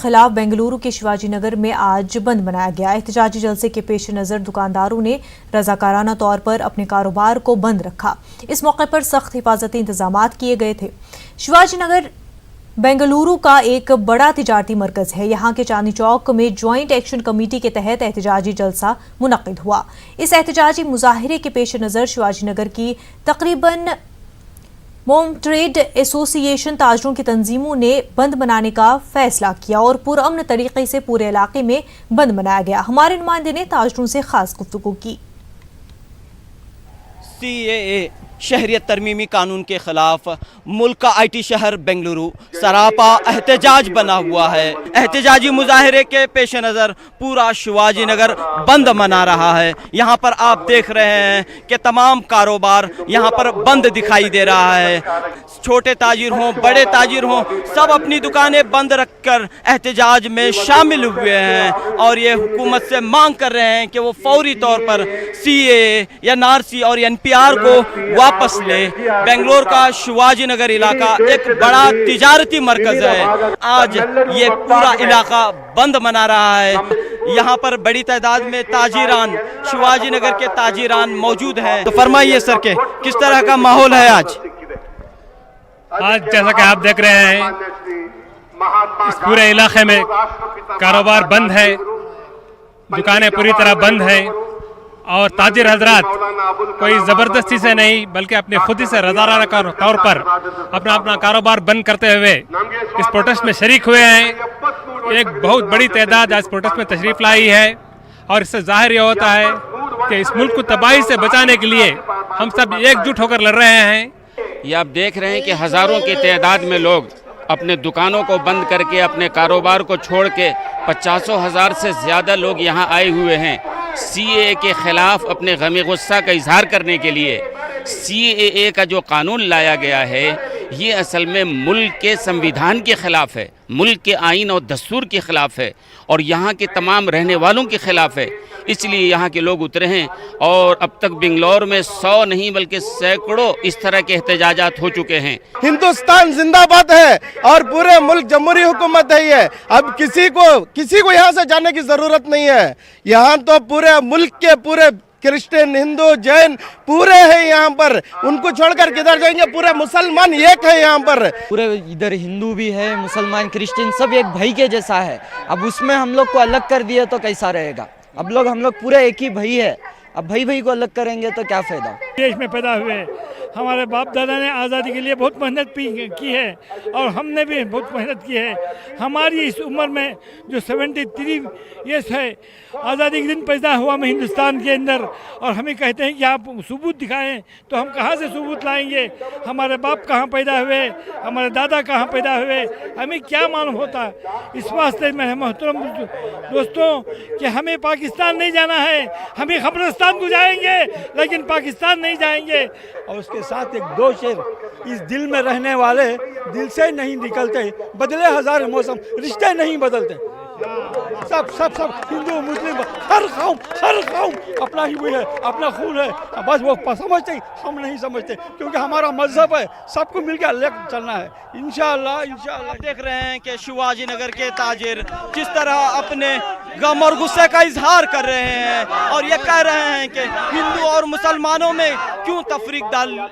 खिलाफ बेंगलुरु के शिवाजी नगर में आज बंद मनाया गया। एहतजाजी जलसे के पेश नज़र दुकानदारों ने रजाकाराना तौर पर अपने कारोबार को बंद रखा। इस मौके पर सख्त हिफाजती इंतजामात किए गए थे। शिवाजी नगर बेंगलुरु का एक बड़ा तिजारती मरकज है। यहाँ के चांदनी चौक में ज्वाइंट एक्शन कमेटी के तहत एहतजाजी जलसा मुनक्किद हुआ। इस एहतजाजी मुजाहिरे के पेश नज़र शिवाजी नगर की तकरीबन मोम ट्रेड एसोसिएशन ताजरों की तंजीमों ने बंद मनाने का फैसला किया और पुरअमन तरीके से पूरे इलाके में बंद मनाया गया। हमारे नुमाइंदे ने ताजरों से खास गुफ्तगू की। CAA शहरियत तरमीमी कानून के खिलाफ मुल्क का IT शहर बेंगलुरु सरापा एहतजाज बना हुआ है। एहतजाजी मुजाहिरे के पेश नज़र पूरा शिवाजी नगर बंद मना रहा है। यहाँ पर आप देख रहे हैं कि तमाम कारोबार यहाँ पर बंद दिखाई दे रहा है। छोटे ताजिर हों बड़े ताजिर हों सब अपनी दुकानें बंद रखकर एहतजाज में शामिल हुए हैं और ये हुकूमत से मांग कर रहे हैं कि वो फौरी तौर पर CAA या NRC और NPR को वापस ले। बेंगलोर का शिवाजी नगर इलाका एक बड़ा तिजारती मरकज है। आज ये पूरा इलाका बंद मना रहा है। यहाँ पर बड़ी तादाद में ताजिरान शिवाजी नगर के ताजिरान मौजूद हैं। तो फरमाइए सर के किस तरह का माहौल है आज जैसा कि आप देख रहे हैं इस पूरे इलाके में कारोबार बंद है, दुकानें पूरी तरह बंद हैं और ताजिर हजरात कोई ज़बरदस्ती से नहीं बल्कि अपनी खुद ही से रज़ाकाराना तौर पर अपना कारोबार बंद करते हुए इस प्रोटेस्ट में शरीक हुए हैं। एक बहुत बड़ी तादाद आज प्रोटेस्ट में तशरीफ़ लाई है और इससे ज़ाहिर ये होता है कि इस मुल्क को तबाही से बचाने के लिए हम सब एकजुट होकर लड़ रहे हैं। ये आप देख रहे हैं कि हज़ारों की तादाद में लोग अपने दुकानों को बंद करके अपने कारोबार को छोड़ के 50,000 से ज़्यादा लोग यहाँ आए हुए हैं CAA के ख़िलाफ़ अपने गमी गुस्सा का इजहार करने के लिए। CAA का जो कानून लाया गया है ये असल में मुल्क के संविधान के ख़िलाफ़ है, मुल्क के आइन और दस्तूर के ख़िलाफ़ है और यहाँ के तमाम रहने वालों के ख़िलाफ़ है। इसलिए यहाँ के लोग उतरे हैं और अब तक बेंगलोर में 100 नहीं बल्कि सैकड़ों इस तरह के एहतजाजात हो चुके हैं। हिंदुस्तान जिंदाबाद है और पूरे मुल्क जमहूरी हुकूमत है ये। अब किसी को यहाँ से जाने की ज़रूरत नहीं है। यहाँ तो पूरे मुल्क के पूरे क्रिश्चियन हिंदू जैन पूरे हैं यहाँ पर, उनको छोड़कर किधर जाएंगे? पूरे मुसलमान एक है यहाँ पर। पूरे इधर हिंदू भी है मुसलमान क्रिश्चियन सब एक भाई के जैसा है। अब उसमें हम लोग को अलग कर दिए तो कैसा रहेगा? अब हम लोग पूरे एक ही भाई है। अब भाई को अलग करेंगे तो क्या फ़ायदा? देश में पैदा हुए हमारे बाप दादा ने आज़ादी के लिए बहुत मेहनत की है और हमने भी बहुत मेहनत की है। हमारी इस उम्र में जो 73 ईयर्स है आज़ादी के दिन पैदा हुआ मैं हिंदुस्तान के अंदर और हमें कहते हैं कि आप सबूत दिखाएं तो हम कहाँ से सबूत लाएंगे? हमारे बाप कहाँ पैदा हुए, हमारे दादा कहाँ पैदा हुए, हमें क्या मालूम होता? इस वास्ते में मोहतरम दोस्तों कि हमें पाकिस्तान नहीं जाना है, हमें कब्रिस्तान को जाएंगे लेकिन पाकिस्तान नहीं जाएंगे। और उसके साथ एक दो शेर इस दिल में रहने वाले दिल से नहीं निकलते, बदले हजार मौसम रिश्ते नहीं बदलते। सब हिंदू मुस्लिम हर कौम अपना ही वो है, अपना खून है। बस वो समझते हम नहीं समझते क्योंकि हमारा मजहब है, सबको मिलकर लेकर चलना है इंशाअल्लाह। देख रहे हैं कि शिवाजी नगर के ताजिर किस तरह अपने गम और गुस्से का इजहार कर रहे हैं और ये कह रहे हैं कि हिंदू और मुसलमानों में क्यों तफरीक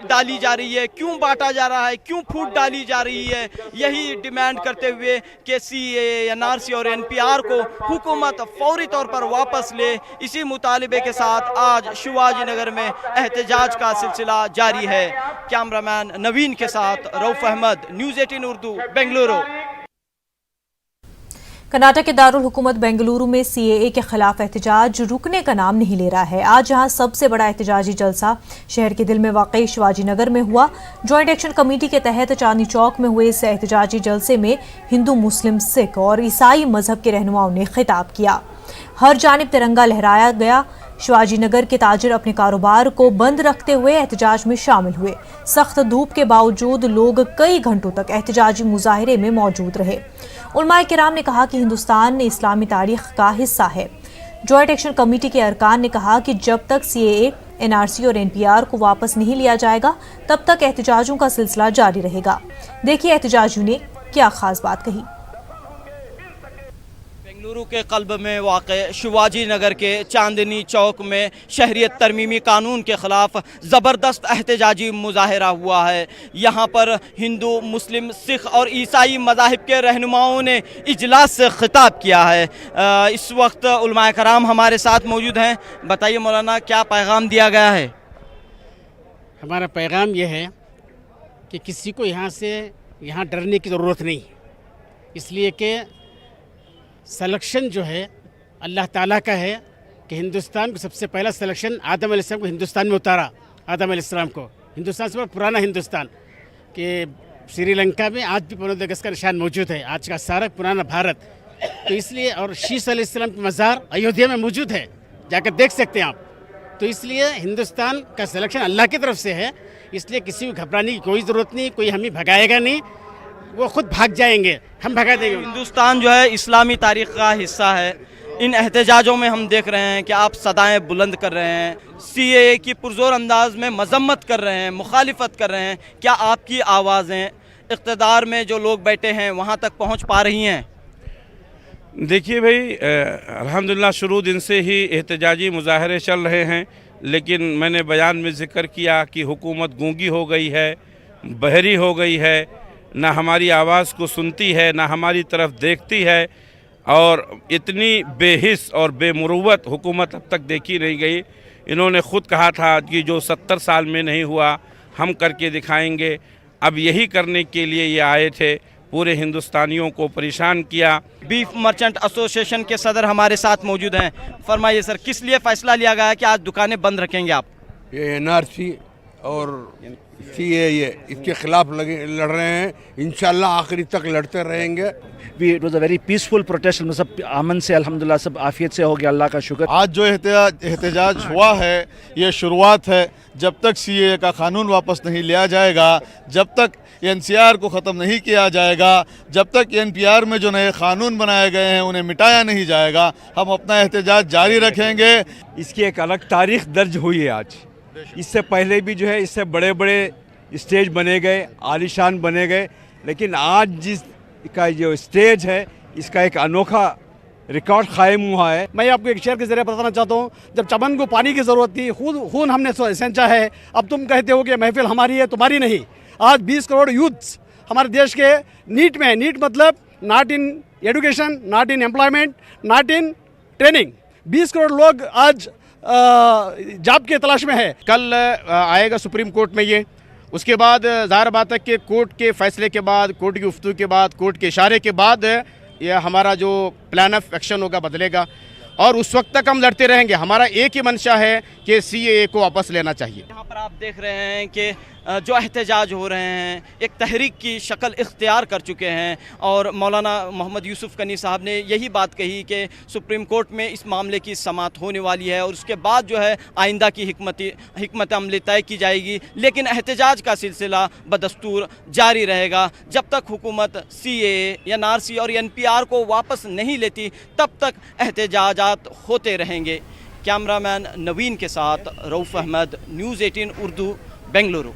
डाली जा रही है, क्यों बांटा जा रहा है, क्यों फूट डाली जा रही है। यही डिमांड करते हुए कि CAA या NRC और NPR को हुकूमत फौरी तौर पर वापस ले। इसी मुतालिबे के साथ आज शिवाजी नगर में एहतजाज का सिलसिला जारी है। कैमरामैन नवीन के साथ रऊफ अहमद, न्यूज़ 18 उर्दू, बेंगलुरु। कर्नाटक के दारुल हुकूमत बेंगलुरु में CAA के खिलाफ एहतजाज रुकने का नाम नहीं ले रहा है। आज यहाँ सबसे बड़ा एहतजाजी जलसा शहर के दिल में वाक़ई शिवाजी नगर में हुआ। ज्वाइंट एक्शन कमेटी के तहत चांदनी चौक में हुए इस एहतजाजी जलसे में हिंदू, मुस्लिम, सिख और ईसाई मजहब के रहनुमाओं ने खिताब किया। हर जानिब तिरंगा लहराया गया। शिवाजी नगर के ताजिर अपने कारोबार को बंद रखते हुए एहतजाज में शामिल हुए। सख्त धूप के बावजूद लोग कई घंटों तक एहतजाजी मुजाहिरे में मौजूद रहे। उलमाए किराम ने कहा कि हिंदुस्तान इस्लामी तारीख का हिस्सा है। ज्वाइंट एक्शन कमेटी के अरकान ने कहा कि जब तक CAA, NRC और NPR को वापस नहीं लिया जाएगा तब तक एहतजाजों का सिलसिला जारी रहेगा। देखिए एहतजाजियों ने क्या खास बात कही। बेंगलुरु के कल्ब में वाक़ शिवाजी नगर के चांदनी चौक में शहरियत तरमीमी कानून के ख़िलाफ़ ज़बरदस्त एहतजाजी मुजाहरा हुआ है। यहाँ पर हिंदू, मुस्लिम, सिख और ईसाई मज़ाहिब के रहनुमाओं ने इजलास से ख़िताब किया है। इस वक्त उलमाए कराम हमारे साथ मौजूद हैं। बताइए मौलाना, क्या पैगाम दिया गया है? हमारा पैगाम यह है कि किसी को यहाँ डरने की ज़रूरत नहीं, इसलिए कि सिलेक्शन जो है अल्लाह ताला का है कि हिंदुस्तान को सबसे पहला सिलेक्शन आदम अलैहिस्सलाम को हिंदुस्तान में उतारा। आदम अलैहिस्सलाम को हिंदुस्तान से पुराना हिंदुस्तान कि श्रीलंका में आज भी 15 अगस्त का निशान मौजूद है, आज का सारा पुराना भारत। तो इसलिए और शीश अलैहिस्सलाम की मज़ार अयोध्या में मौजूद है, जाकर देख सकते हैं आप। तो इसलिए हिंदुस्तान का सिलेक्शन अल्लाह की तरफ से है, इसलिए किसी को घबराने की कोई ज़रूरत नहीं, कोई हमें भगाएगा नहीं, वो खुद भाग जाएंगे, हम भगा देंगे। हिंदुस्तान जो है इस्लामी तारीख़ का हिस्सा है। इन एहतजाजों में हम देख रहे हैं कि आप सदाएं बुलंद कर रहे हैं, CAA की पुरजोर अंदाज में मजम्मत कर रहे हैं, मुखालिफत कर रहे हैं। क्या आपकी आवाज़ें इक़्तिदार में जो लोग बैठे हैं वहाँ तक पहुँच पा रही हैं? देखिए भाई, अल्हम्दुलिल्लाह शुरू दिन से ही एहतजाजी मुजाहरे चल रहे हैं, लेकिन मैंने बयान में ज़िक्र किया कि हुकूमत गूंगी हो गई है, बहरी हो गई है, ना हमारी आवाज़ को सुनती है, ना हमारी तरफ देखती है, और इतनी बेहिस और बेमुरुवत हुकूमत अब तक देखी नहीं गई। इन्होंने ख़ुद कहा था कि जो 70 साल में नहीं हुआ हम करके दिखाएंगे। अब यही करने के लिए ये आए थे, पूरे हिंदुस्तानियों को परेशान किया। बीफ मर्चेंट एसोसिएशन के सदर हमारे साथ मौजूद हैं। फरमाइए सर, किस लिए फ़ैसला लिया गया है कि आज दुकानें बंद रखेंगे आप? ये NRC और CAA इसके खिलाफ लड़ रहे हैं, इंशाल्लाह आखिरी तक लड़ते रहेंगे। It was a very peaceful protest, सब अमन से अल्हम्दुलिल्लाह सब आफियत से हो गया, अल्लाह का शुक्र। आज जो एहतजाज हुआ है ये शुरुआत है। जब तक CAA का कानून वापस नहीं लिया जाएगा, जब तक NCR को ख़त्म नहीं किया जाएगा, जब तक NPR में जो नए कानून बनाए गए हैं उन्हें मिटाया नहीं जाएगा, हम अपना एहतजाज जारी रखेंगे। इसकी एक अलग तारीख दर्ज हुई है आज। इससे पहले भी जो है इससे बड़े बड़े स्टेज बने गए, आलीशान बने गए, लेकिन आज जिसका जो स्टेज है इसका एक अनोखा रिकॉर्ड कायम हुआ है। मैं आपको एक शेर के जरिए बताना चाहता हूँ, जब चमन को पानी की ज़रूरत थी, खून हमने सेंचा है, अब तुम कहते हो कि महफिल हमारी है, तुम्हारी नहीं। आज 20 करोड़ यूथ्स हमारे देश के नीट में, नीट मतलब not in education, not in employment, not in training, 20 crore लोग आज जॉब के तलाश में है। कल आएगा सुप्रीम कोर्ट में ये, उसके बाद ज़ाहिर बात है कि कोर्ट के फैसले के बाद, कोर्ट की गुफ्तगू के बाद, कोर्ट के इशारे के बाद ये हमारा जो प्लान ऑफ एक्शन होगा बदलेगा, और उस वक्त तक हम लड़ते रहेंगे। हमारा एक ही मंशा है कि CAA को वापस लेना चाहिए। यहाँ पर आप देख रहे हैं कि जो एहतजाज हो रहे हैं एक तहरीक की शक्ल इख्तियार कर चुके हैं, और मौलाना मोहम्मद यूसुफ कनी साहब ने यही बात कही कि सुप्रीम कोर्ट में इस मामले की समाअत होने वाली है और उसके बाद जो है आइंदा की हिकमत अमली तय की जाएगी। लेकिन एहतजाज का सिलसिला बदस्तूर जारी रहेगा जब तक हुकूमत CAA, NRC और NPR को वापस नहीं लेती, तब तक एहतजाजात होते रहेंगे। कैमरामैन नवीन के साथ रऊफ़ अहमद, न्यूज़ 18 उर्दू, बेंगलुरु।